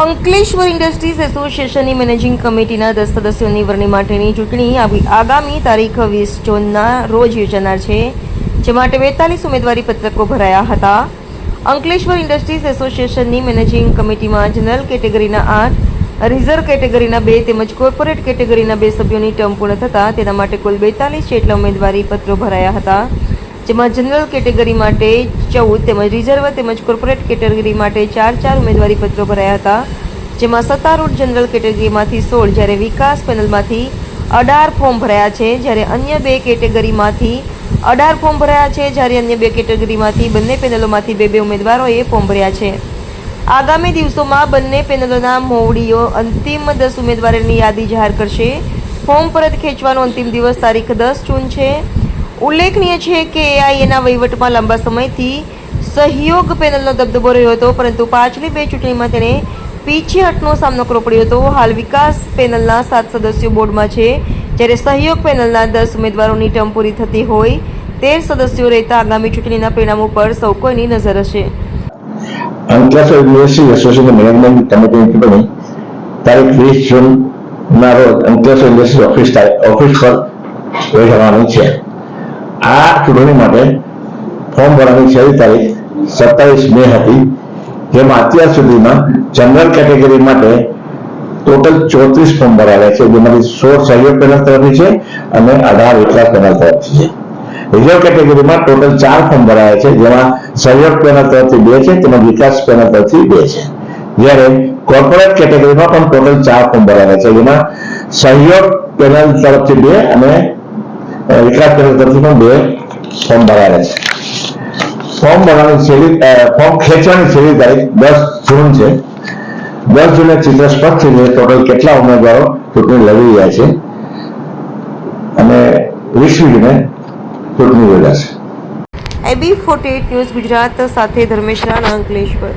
Ankleshwar industries એસોસિએશનની managing કમિટીના 10 સદસ્યોની વરણી માટેની ચૂંટણી આગામી તારીખ 20 જૂનના રોજ યોજાનાર છે, જે માટે 42 ઉમેદવારી પત્રકો ભરાયા હતા. અંકલેશ્વર ઇન્ડસ્ટ્રીઝ એસોસિએશનની મેનેજિંગ કમિટીમાં જનરલ કેટેગરીના 8, રિઝર્વ કેટેગરીના 2 તેમજ કોર્પોરેટ કેટેગરીના 2 સભ્યોની ટર્મ પૂર્ણ થતાં તેના માટે કુલ 42 જેટલા ઉમેદવારી પત્રો ભરાયા હતા, જેમાં જનરલ કેટેગરી માટે 14 તેમજ રિઝર્વ તેમજ કોર્પોરેટ કેટેગરી માટે 4 ઉમેદવારી પત્રો ભરાયા હતા, જેમાં સત્તારૂઢ જનરલ કેટેગરીમાંથી 16 જ્યારે વિકાસ પેનલમાંથી 18 ફોર્મ ભરાયા છે, જ્યારે અન્ય 2 કેટેગરીમાંથી 18 ફોર્મ ભરાયા છે, જ્યારે અન્ય 2 કેટેગરીમાંથી બંને પેનલોમાંથી 2 ઉમેદવારોએ ફોર્મ ભર્યા છે. આગામી દિવસોમાં બંને પેનલોના મોવડીઓ અંતિમ 10 ઉમેદવારોની યાદી જાહેર કરશે. ફોર્મ પરત ખેંચવાનો અંતિમ દિવસ તારીખ 10 જૂન છે. ઉલ્લેખનીય છે કે એઆઈએના વહીવટમાં લાંબા સમયથી સહયોગ પેનલનો દબદબો રહ્યો હતો, પરંતુ પાછલી 2 ચૂંટણીમાં તેણે પીછેહટનો સામનો કરવો પડ્યો હતો. હાલ વિકાસ પેનલના 7 સદસ્યો બોર્ડમાં છે, જ્યારે સહયોગ પેનલના 10 ઉમેદવારોની ટર્મ પૂરી થતી હોય 13 સદસ્યો રહેતા આગામી ચૂંટણીના પરિણામો પર સૌ કોઈની નજર હશે. અંકલેશ્વર યુનિવર્સિટી એસોસિએશન મેનેજમેન્ટ કમિટીની ચૂંટણી તારીખ 20 જૂનના રોજ અંકલેશ્વર યુનિવર્સિટી ઓફિસ પર યોજાવાની છે. આ ચૂંટણી માટે ફોર્મ ભરવાની છેલ્લી તારીખ 27 મે હતી, જેમાં અત્યાર સુધીમાં જનરલ કેટેગરી માટે ટોટલ 34 ફોર્મ ભરાયા છે, જેમાંથી 16 સહયોગ પેનલ તરફથી છે અને 18 વિકાસ પેનલ તરફથી છે. રિઝર્વ કેટેગરીમાં ટોટલ 4 ફોર્મ ભરાયા છે, જેમાં સહયોગ પેનલ તરફથી 2 છે તેમજ વિકાસ પેનલ તરફથી 2 છે, જ્યારે કોર્પોરેટ કેટેગરીમાં પણ ટોટલ 4 ફોર્મ ભરાયા છે, જેમાં સહયોગ પેનલ તરફથી 2 અને વિકાસ પેનલ તરફથી પણ 2 ફોર્મ ભરાયા છે. ફોર્મ ખેંચવાની છેલ્લી તારીખ 10 જૂન છે. 10 જૂને ચિત્ર સ્પષ્ટ થઈ જાય ટોટલ કેટલા ઉમેદવારો ચૂંટણી લડી રહ્યા છે અને 20મી જૂને ચૂંટણી યોજાશે. AB48 ન્યૂઝ ગુજરાત સાથે ધર્મેશ રાણા, અંકલેશ્વર.